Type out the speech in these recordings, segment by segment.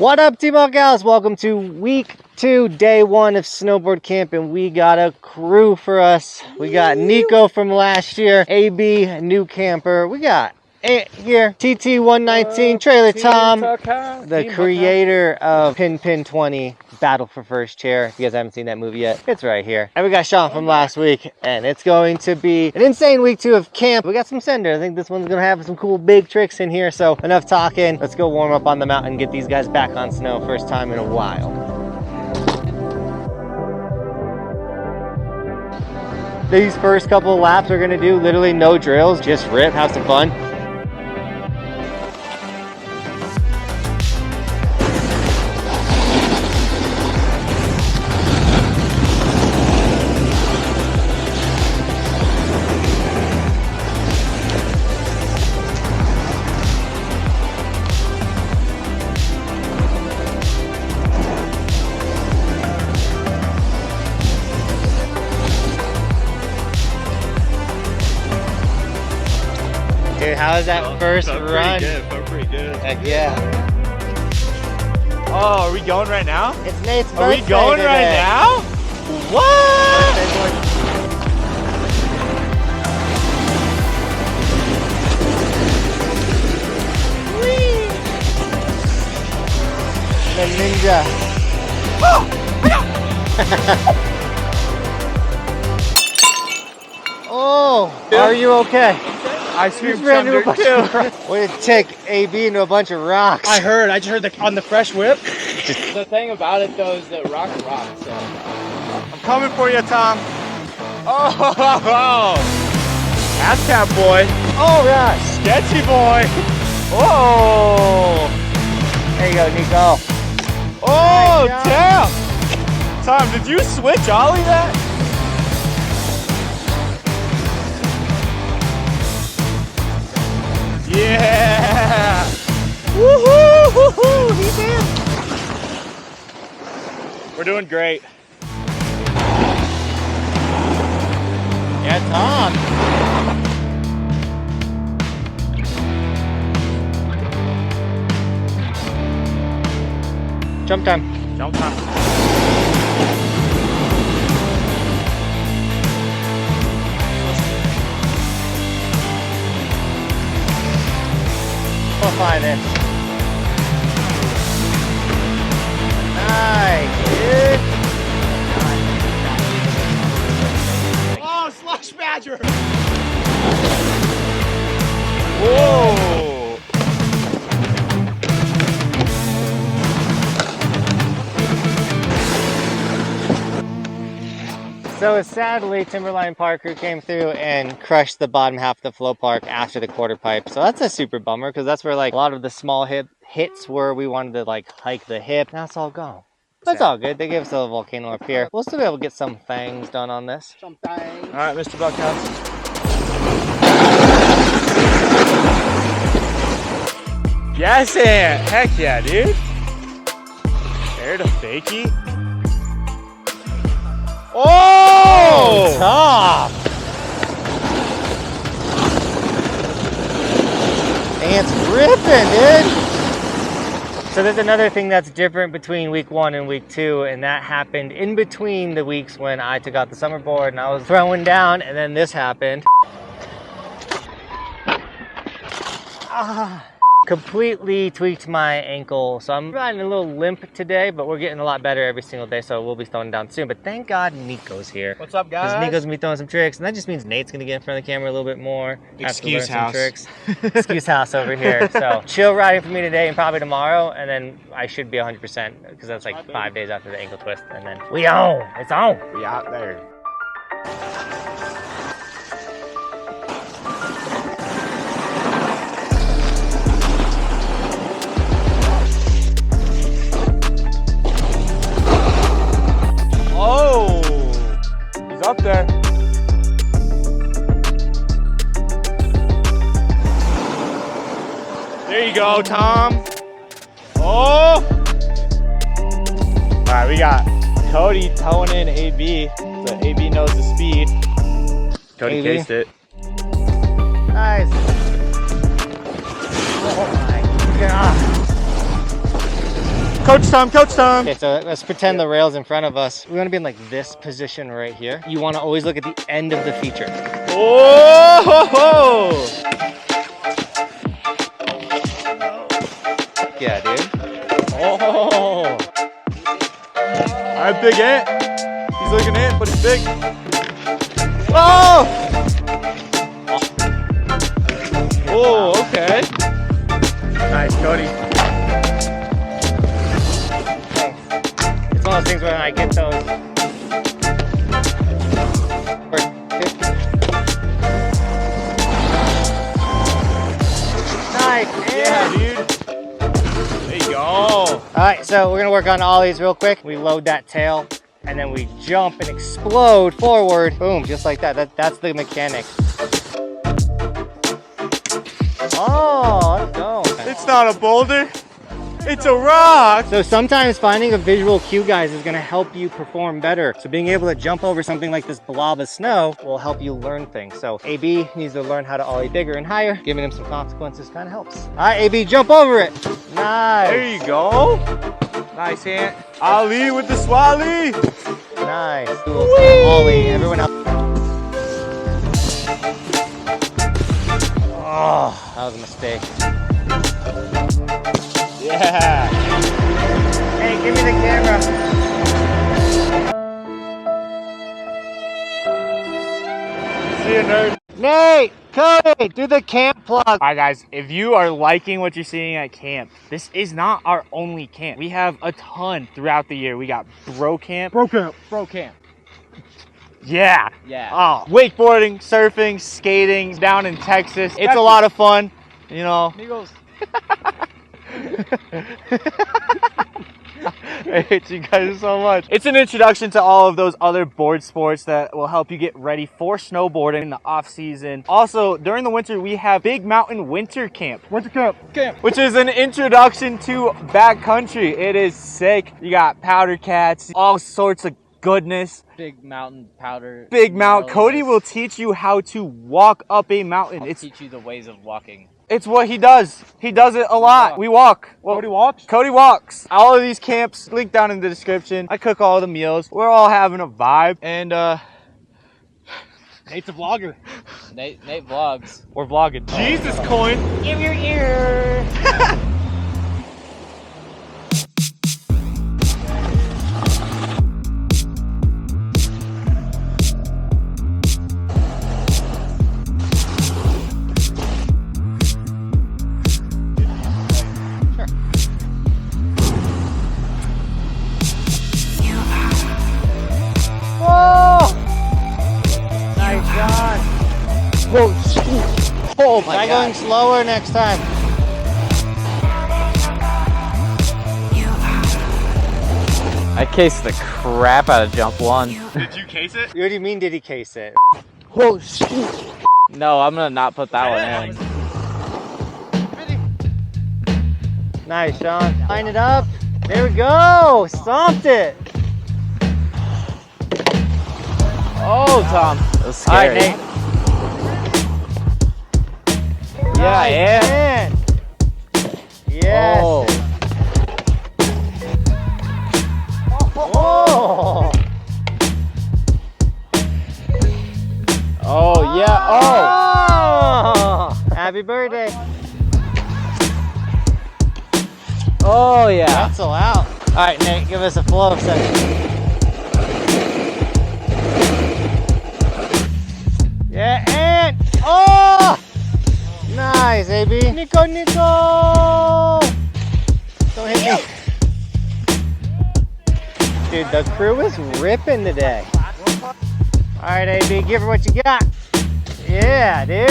What up, Team Buckhouse? Welcome to week 2, day 1 of Snowboard Camp, and we got a crew for us. We got Nico from last year, AB, new camper. We got Ant here, TT119, Trailer Tom, the creator of Pin 20, Battle for First Chair. If you guys haven't seen that movie yet, it's right here. And we got Sean from last week, and it's going to be an insane week 2 of camp. We got some sender. I think this one's gonna have some cool big tricks in here. So enough talking. Let's go warm up on the mountain, get these guys back on snow. First time in a while. These first couple of laps are gonna do literally no drills, just rip, have some fun. Dude, how was that first run? Felt pretty good. Heck yeah. Oh, are we going right now? It's Nate's birthday. Are we going today. right now? What? Whee! The ninja. Oh, are you okay? Ice cream ran into a thunder bunch too. of Way to take AB into a bunch of rocks. I just heard on the fresh whip. The thing about it though is that rock, so. I'm coming for you, Tom. Oh, ass cat boy. Oh gosh. Sketchy boy. Oh. There you go, Nico. Oh, Nice job. damn. Tom, did you switch ollie that? Yeah! Woohoo! Woohoo! He's in! We're doing great. Yeah, Tom. Jump time. Jump time. Qualify this. Nice, dude. Oh, slush badger! Whoa! So sadly, Timberline Park crew came through and crushed the bottom half of the flow park after the quarter pipe. So that's a super bummer because that's where like a lot of the small hits were. We wanted to like hike the hip. Now it's all gone. That's all good. They gave us a volcano up here. We'll still be able to get some things done on this. Some things. All right, Mr. Buckhouse. Yes, Ant. Heck yeah, dude. There to fakie. Oh! Top! Ant's ripping, dude! So there's another thing that's different between week 1 and week 2, and that happened in between the weeks when I took out the summer board and I was throwing down, and then this happened. Completely tweaked my ankle, so I'm riding a little limp today, but we're getting a lot better every single day, so we'll be throwing down soon. But thank God Nico's here. What's up, guys? Because Nico's gonna be throwing some tricks, and that just means Nate's gonna get in front of the camera a little bit more. Excuse house. Tricks. Excuse house over here. So chill riding for me today and probably tomorrow, and then I should be 100% because that's like 5 days after the ankle twist, and then we on. It's on. We out there. Oh, he's up there. There you go, Tom. Oh. All right, we got Cody towing in AB. So AB knows the speed. Cody AB. cased it. Nice. Oh my God. Coach time, coach time. Okay, so let's pretend the rail's in front of us. We want to be in like this position right here. You want to always look at the end of the feature. Oh! Yeah, dude. Oh! Alright, big ant. He's like an ant, but he's big. Oh! Oh, okay. Nice, Cody. It's one of those things when I get those. Nice, Yeah, dude. There you go. All right, so we're gonna work on ollies real quick. We load that tail, and then we jump and explode forward. Boom, just like that. That's the mechanic. Oh, let's go. It's not a boulder. It's a rock. So sometimes finding a visual cue, guys, is gonna help you perform better. So being able to jump over something like this blob of snow will help you learn things. So AB needs to learn how to ollie bigger and higher. Giving him some consequences kind of helps. All right, AB, jump over it. Nice. There you go. Nice ant. Ollie with the swally. Nice. Cool. Ollie, everyone else. Oh, that was a mistake. Yeah. Hey, give me the camera. See you, nerd. Nate, Cody, do the camp plug. All right, guys, if you are liking what you're seeing at camp, this is not our only camp. We have a ton throughout the year. We got bro camp. Bro camp. Yeah. Yeah. Oh, wakeboarding, surfing, skating down in Texas. It's a lot of fun, you know. Amigos. I hate you guys so much. It's an introduction to all of those other board sports that will help you get ready for snowboarding in the off season. Also, during the winter, we have Big Mountain Winter Camp. Which is an introduction to backcountry. It is sick. You got powder cats, all sorts of goodness. Big mountain powder. Big mountain. Cody will teach you how to walk up a mountain. I'll teach you the ways of walking. It's what he does. He does it a lot. We walk. Well, Cody walks? Cody walks. All of these camps, linked down in the description. I cook all the meals. We're all having a vibe. And Nate's a vlogger. Nate vlogs. we're vlogging. Jesus coin. Give your ear. Oh my Try God. going slower next time. I cased the crap out of jump one. Did you case it? What do you mean, did he case it? No, I'm gonna not put that one in. Nice, Sean. Line it up. There we go. Stomped it. Oh, Tom. That was All scary. right, Nate. Yeah, Nice, yeah. man. Yes. Oh. Oh. Oh, yeah. Oh. Oh. Happy birthday. Oh, yeah. Pencil out. All right, Nate, give us a flow section. Yeah, and oh, nice, AB. Nico. Don't hit me. Dude, the crew is ripping today. All right, AB, give her what you got. Yeah, dude.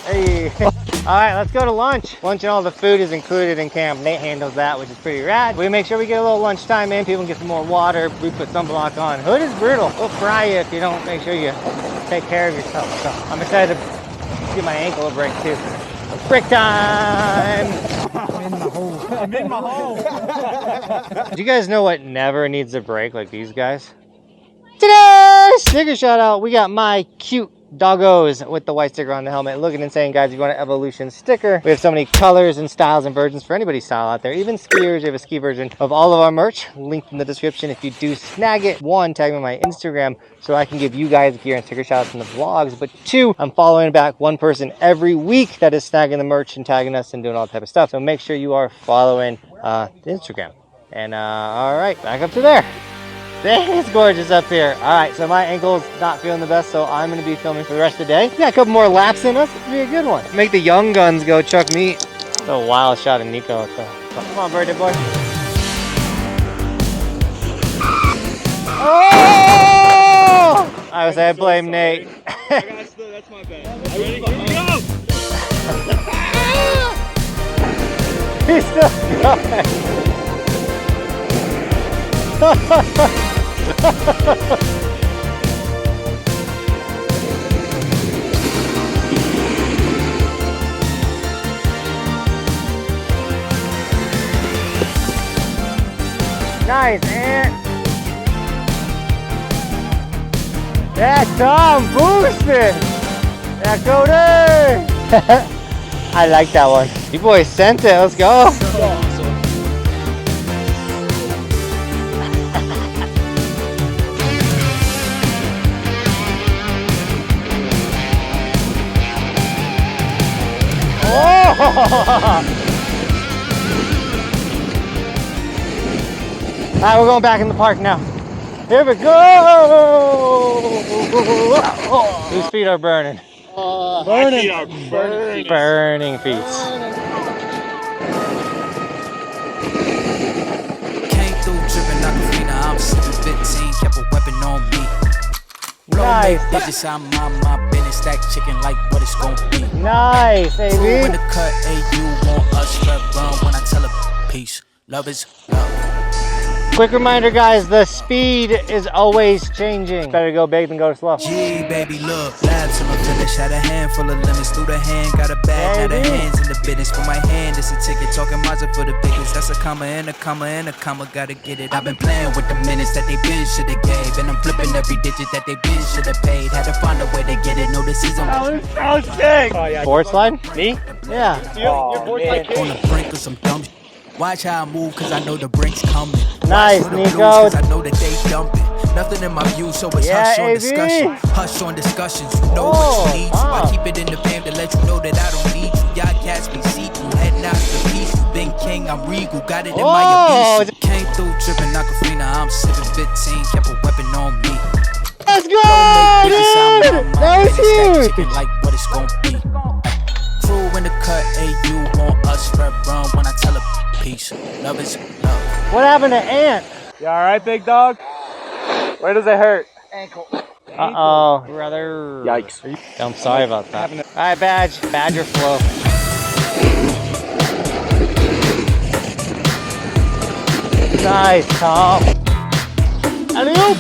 Hey. All right, let's go to lunch. Lunch and all the food is included in camp. Nate handles that, which is pretty rad. We make sure we get a little lunchtime in. People can get some more water. We put sunblock on. Hood is brutal. We'll fry you if you don't make sure you take care of yourself. So I'm excited to give my ankle a break too. Break time! I'm in my hole. Do you guys know what never needs a break like these guys? Today, sticker shout out. We got my cute doggos with the white sticker on the helmet. Looking insane, guys. If you want an Evolution sticker, we have so many colors and styles and versions for anybody's style out there. Even skiers, we have a ski version of all of our merch. Linked in the description. If you do snag it, 1, tag me on my Instagram so I can give you guys gear and sticker shout outs in the vlogs. But 2, I'm following back one person every week that is snagging the merch and tagging us and doing all type of stuff. So make sure you are following the Instagram. And all right, back up to there. Dang, it's gorgeous up here. All right, so my ankle's not feeling the best, so I'm gonna be filming for the rest of the day. We got a couple more laps in us. It'll be a good one. Make the young guns go chuck meat. It's a wild shot of Nico. Come on, birthday boy. Oh! I was I blame Nate. That's my bad. Ready? Here we go! He's still going. Nice, Ant. That's Tom boosting. That's Cody. I like that one. You boys sent it. Let's go. All right, we're going back in the park now. Here we go! Whose feet are burning? Burning. Burning feet. Came through dripping like a fiend. I'm sipping 15, kept a weapon on me. Nice. Bitches, I'm on my business, stack chicken like what it's gon' be. Nice, When baby. the cut, hey, you want us red run when I tell her peace. Love is love. Quick reminder, guys, the speed is always changing. Better go big than go slow. Gee, baby, look, labs on the finish. Had a handful of lemons through the hand. Got a bag, now the hands in the business. For my hand, it's a ticket. Talking Mazda for the biggest. That's a comma and a comma and a comma. Gotta get it. I've been playing with the minutes that they been shoulda gave. And I'm flipping every digit that they been shoulda paid. Had to find a way to get it. No, the season was so sick. Oh, yeah. Board slide? Me? Yeah. Your board's like on the brink of some dumb shit. Watch how I move, cause I know the brink's coming. Nice, Watch for the Nico. blues, cause I know that they dumping. Nothing in my view, so it's Yeah, hush on AB. discussion. Hush on discussions, you know what you need. So I keep it in the fam to let you know that I don't need you. Y'all cats be see-through, heading out to peace. You been king, I'm regal, got it in my abyss. Came through dripping like a fiend, I'm sipping 15, kept a weapon on me. Let's go, dude! That was huge! Like what it's gon' be. Crew in the cut, hey, you want us red run when I tell her peace. Love is love. What happened to Ant? You alright, big dog? Where does it hurt? Uh-oh, brother. Yikes. I'm sorry about that. All right, Badge. Badger flow. Nice, Tom. Alley-oop.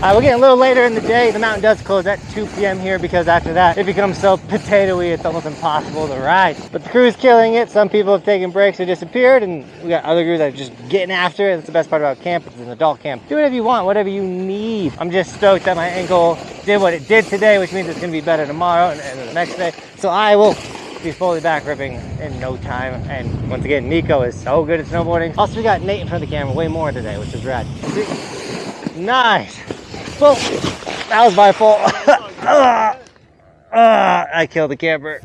We're getting a little later in the day. The mountain does close at 2 p.m. here because after that it becomes so potato-y it's almost impossible to ride. But the crew's killing it. Some people have taken breaks or disappeared, and we got other crews that are just getting after it. That's the best part about camp. It's an adult camp. Do whatever you want, whatever you need. I'm just stoked that my ankle did what it did today, which means it's gonna be better tomorrow and the next day. So I will be fully back ripping in no time. And once again, Nico is so good at snowboarding. Also, we got Nate in front of the camera way more today, which is rad. Nice. Well, that was my fault. I killed the camper.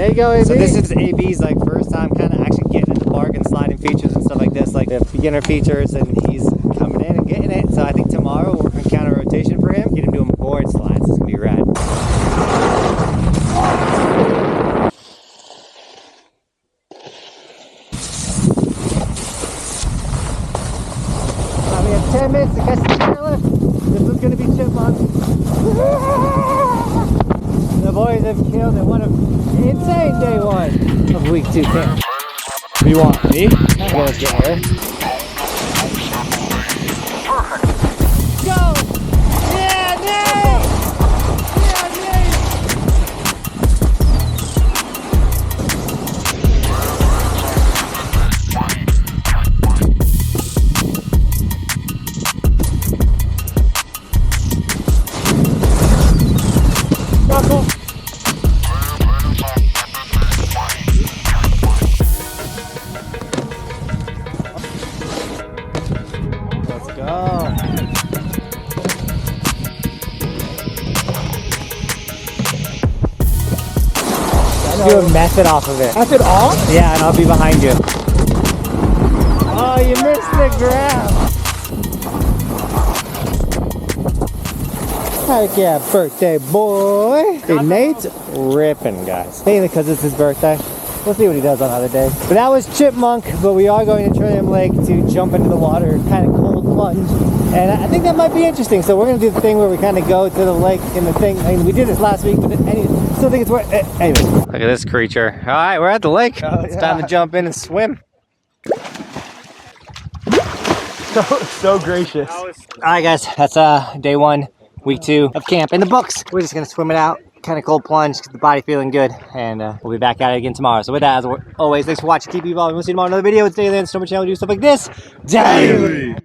There you go, AB. So this is AB's like first time kind of actually getting into park and sliding features and stuff like this, like the beginner features, and he's coming in and getting it. So I think tomorrow we're gonna counter rotation for him, get him doing board slides. It's gonna be rad. We have 10 minutes to catch the trailer. This is gonna be Chipmunk. The boys have killed it. What an insane day one of week 2 camp. What do you want, me? Okay, let's get here. Go! Yeah, Nate! Yeah, Nate! Knuckle! Let's go. Do a method off of it. Method off? Yeah, and I'll be behind you. Oh, you missed the grab. Heck yeah, birthday boy. Dude, Nate's ripping, guys. Mainly because it's his birthday. We'll see what he does on other days. But that was Chipmunk, but we are going to Trillium Lake to jump into the water, kind of cold plunge. And I think that might be interesting. So we're going to do the thing where we kind of go to the lake in the thing. I mean, we did this last week, but I still think it's worth it. Anyway. Look at this creature. All right, we're at the lake. It's time to jump in and swim. So gracious. All right, guys, that's day 1, week 2 of camp in the books. We're just gonna swim it out, kind of cold plunge, get the body feeling good, and we'll be back at it again tomorrow. So with that, as always, thanks for watching. Keep evolving. We'll see you tomorrow in another video. It's daily on the Snowboard channel. We do stuff like this daily.